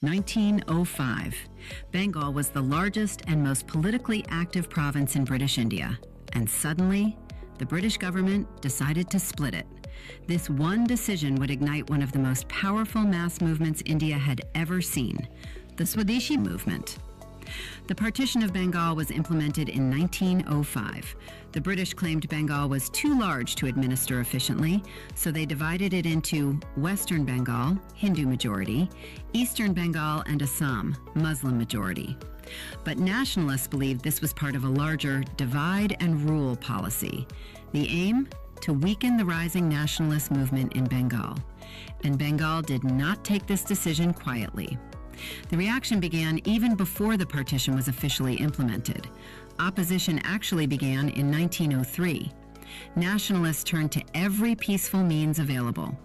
1905. Bengal was the largest and most politically active province in British India, and suddenly, the British government decided to split it. This one decision would ignite one of the most powerful mass movements India had ever seen, the Swadeshi Movement. The Partition of Bengal was implemented in 1905. The British claimed Bengal was too large to administer efficiently, so they divided it into Western Bengal, Hindu majority, Eastern Bengal, and Assam, Muslim majority. But nationalists believed this was part of a larger divide and rule policy. The aim? To weaken the rising nationalist movement in Bengal. And Bengal did not take this decision quietly. The reaction began even before the partition was officially implemented. Opposition actually began in 1903. Nationalists turned to every peaceful means available.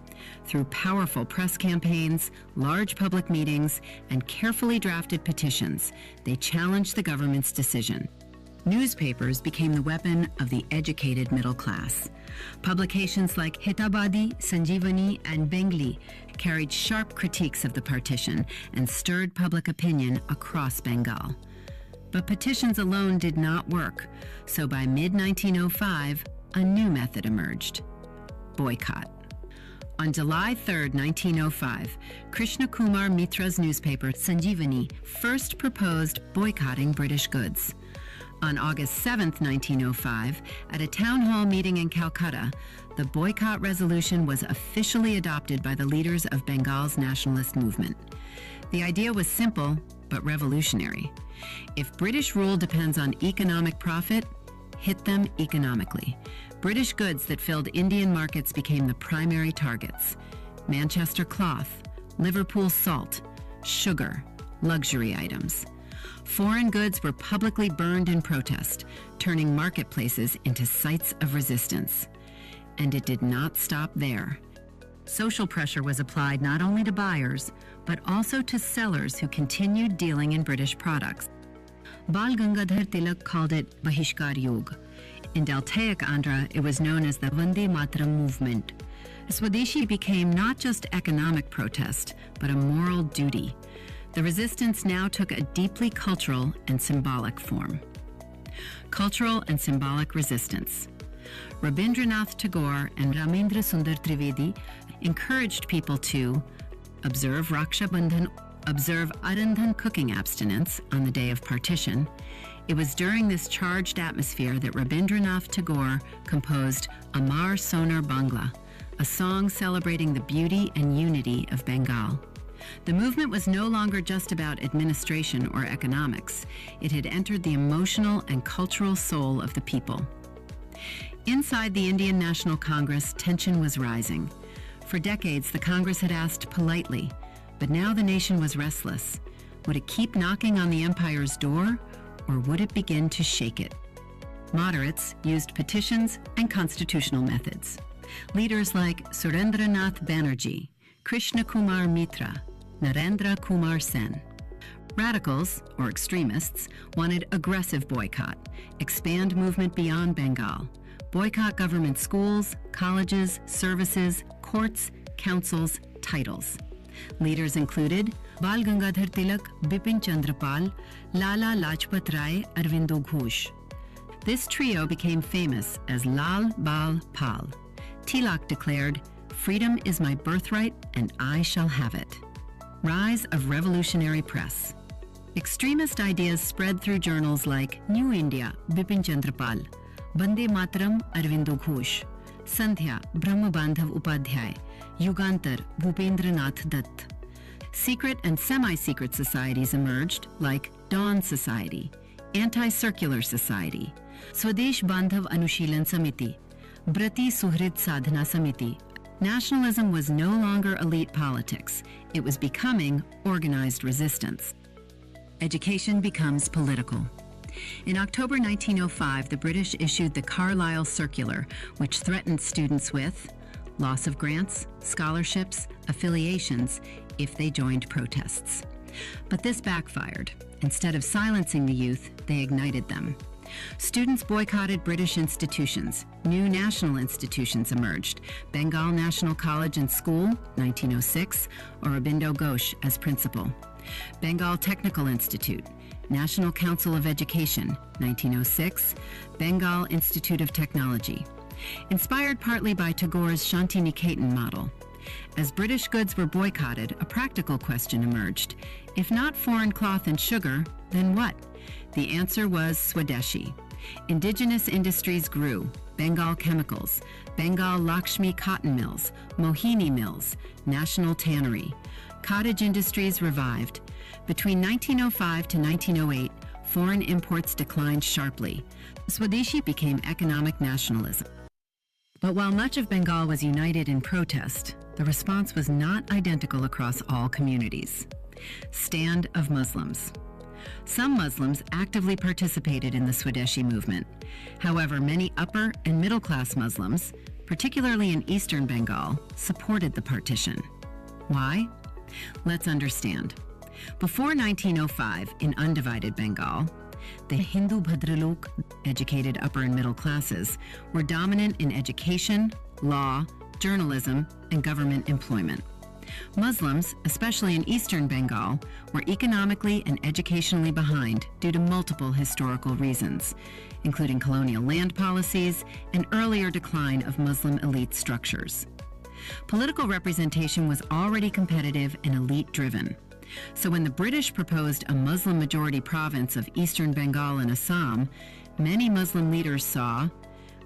Through powerful press campaigns, large public meetings, and carefully drafted petitions, they challenged the government's decision. Newspapers became the weapon of the educated middle class. Publications like Hitabadi, Sanjibani, and Bengalee carried sharp critiques of the partition and stirred public opinion across Bengal. But petitions alone did not work, so by mid-1905, a new method emerged: boycott. On July 3, 1905, Krishna Kumar Mitra's newspaper, Sanjibani, first proposed boycotting British goods. On August 7, 1905, at a town hall meeting in Calcutta, the boycott resolution was officially adopted by the leaders of Bengal's nationalist movement. The idea was simple, but revolutionary. If British rule depends on economic profit, hit them economically. British goods that filled Indian markets became the primary targets: Manchester cloth, Liverpool salt, sugar, luxury items. Foreign goods were publicly burned in protest, turning marketplaces into sites of resistance. And it did not stop there. Social pressure was applied not only to buyers, but also to sellers who continued dealing in British products. Bal Gangadhar Tilak called it Bahishkar Yug. In Deltaic Andhra, it was known as the Vande Mataram movement. Swadeshi became not just economic protest, but a moral duty. The resistance now took a deeply cultural and symbolic form. Cultural and symbolic resistance. Rabindranath Tagore and Ramendra Sundar Trivedi encouraged people to observe Raksha Bandhan, observe Arandhan cooking abstinence on the day of partition. It was during this charged atmosphere that Rabindranath Tagore composed Amar Sonar Bangla, a song celebrating the beauty and unity of Bengal. The movement was no longer just about administration or economics. It had entered the emotional and cultural soul of the people. Inside the Indian National Congress, tension was rising. For decades, the Congress had asked politely, but now the nation was restless. Would it keep knocking on the empire's door, or would it begin to shake it? Moderates used petitions and constitutional methods. Leaders like Surendranath Banerjee, Krishna Kumar Mitra, Narendra Kumar Sen. Radicals, or extremists, wanted aggressive boycott, expand movement beyond Bengal, boycott government schools, colleges, services, courts, councils, titles. Leaders included Bal Gangadhar Tilak, Bipin Chandra Pal, Lala Lajpat Rai, Arvindo Ghosh. This trio became famous as Lal Bal Pal. Tilak declared, "Freedom is my birthright and I shall have it." Rise of revolutionary press. Extremist ideas spread through journals like New India, Bipin Chandra Pal, Vande Mataram, Arvindo Ghosh, Sandhya, Brahmabandhav Upadhyay, Yugantar, Bhupendranath Dutt. Secret and semi-secret societies emerged like Dawn Society, Anti-Circular Society, Swadesh Bandhav Anushilan Samiti, Brati Suhrid Sadhana Samiti. Nationalism was no longer elite politics. It was becoming organized resistance. Education becomes political. In October 1905, the British issued the Carlisle Circular, which threatened students with loss of grants, scholarships, affiliations if they joined protests. But this backfired. Instead of silencing the youth, they ignited them. Students boycotted British institutions. New national institutions emerged. Bengal National College and School, 1906, Aurobindo Ghosh as principal. Bengal Technical Institute, National Council of Education, 1906, Bengal Institute of Technology. Inspired partly by Tagore's Shantiniketan model. As British goods were boycotted, a practical question emerged. If not foreign cloth and sugar, then what? The answer was Swadeshi. Indigenous industries grew. Bengal chemicals, Bengal Lakshmi cotton mills, Mohini mills, national tannery. Cottage industries revived. Between 1905 to 1908, foreign imports declined sharply. Swadeshi became economic nationalism. But while much of Bengal was united in protest, the response was not identical across all communities. Stand of Muslims. Some Muslims actively participated in the Swadeshi movement. However, many upper and middle-class Muslims, particularly in eastern Bengal, supported the partition. Why? Let's understand. Before 1905, in undivided Bengal, the Hindu Bhadralok, educated upper and middle classes, were dominant in education, law, journalism, and government employment. Muslims, especially in eastern Bengal, were economically and educationally behind due to multiple historical reasons, including colonial land policies and earlier decline of Muslim elite structures. Political representation was already competitive and elite-driven. So when the British proposed a Muslim-majority province of eastern Bengal and Assam, many Muslim leaders saw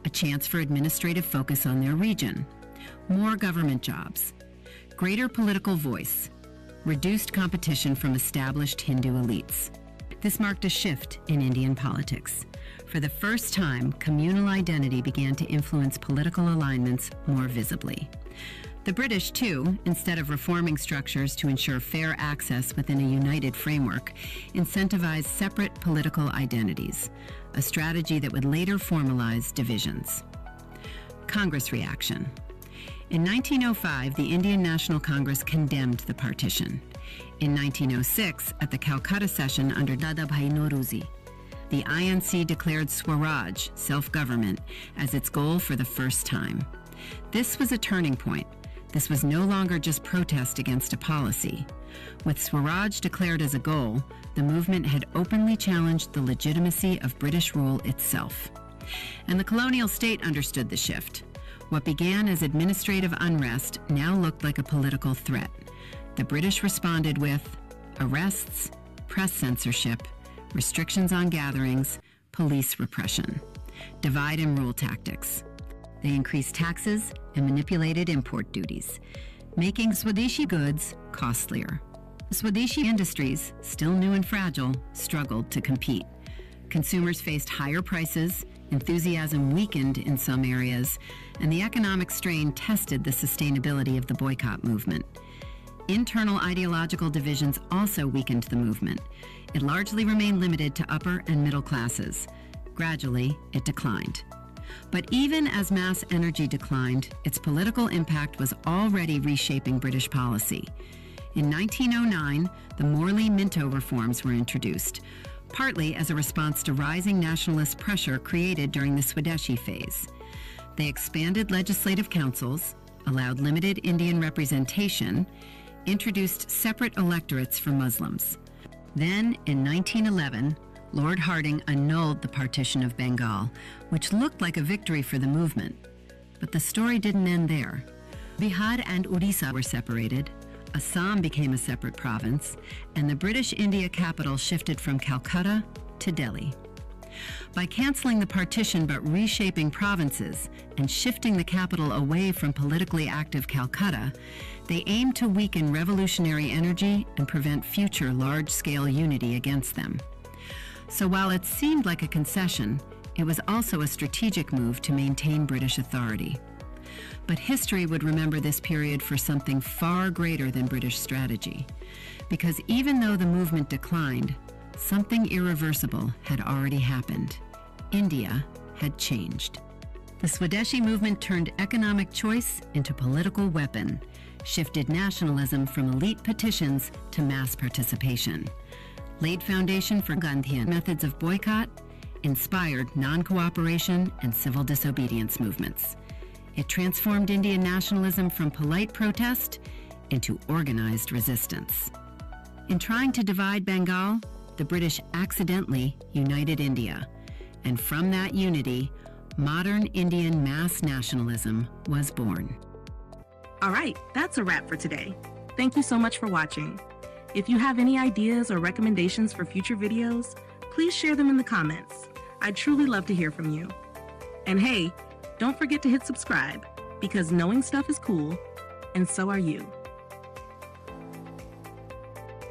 a chance for administrative focus on their region, more government jobs, greater political voice, reduced competition from established Hindu elites. This marked a shift in Indian politics. For the first time, communal identity began to influence political alignments more visibly. The British, too, instead of reforming structures to ensure fair access within a united framework, incentivized separate political identities, a strategy that would later formalize divisions. Congress reaction. In 1905, the Indian National Congress condemned the partition. In 1906, at the Calcutta session under Dadabhai Nauroji, the INC declared Swaraj, self-government, as its goal for the first time. This was a turning point. This was no longer just protest against a policy. With Swaraj declared as a goal, the movement had openly challenged the legitimacy of British rule itself. And the colonial state understood the shift. What began as administrative unrest now looked like a political threat. The British responded with arrests, press censorship, restrictions on gatherings, police repression, divide and rule tactics. They increased taxes and manipulated import duties, making Swadeshi goods costlier. Swadeshi industries, still new and fragile, struggled to compete. Consumers faced higher prices, enthusiasm weakened in some areas, and the economic strain tested the sustainability of the boycott movement. Internal ideological divisions also weakened the movement. It largely remained limited to upper and middle classes. Gradually, it declined. But even as mass energy declined, its political impact was already reshaping British policy. In 1909, the Morley-Minto Reforms were introduced, partly as a response to rising nationalist pressure created during the Swadeshi phase. They expanded legislative councils, allowed limited Indian representation, introduced separate electorates for Muslims. Then, in 1911, Lord Hardinge annulled the Partition of Bengal, which looked like a victory for the movement. But the story didn't end there. Bihar and Odisha were separated, Assam became a separate province, and the British India capital shifted from Calcutta to Delhi. By canceling the partition but reshaping provinces and shifting the capital away from politically active Calcutta, they aimed to weaken revolutionary energy and prevent future large-scale unity against them. So while it seemed like a concession, it was also a strategic move to maintain British authority. But history would remember this period for something far greater than British strategy, because even though the movement declined, something irreversible had already happened. India had changed. The Swadeshi movement turned economic choice into political weapon, shifted nationalism from elite petitions to mass participation, laid foundation for Gandhian methods of boycott, inspired non-cooperation and civil disobedience movements. It transformed Indian nationalism from polite protest into organized resistance. In trying to divide Bengal, the British accidentally united India, and from that unity, modern Indian mass nationalism was born. All right, that's a wrap for today. Thank you so much for watching. If you have any ideas or recommendations for future videos, please share them in the comments. I'd truly love to hear from you. And hey, don't forget to hit subscribe, because knowing stuff is cool, and so are you.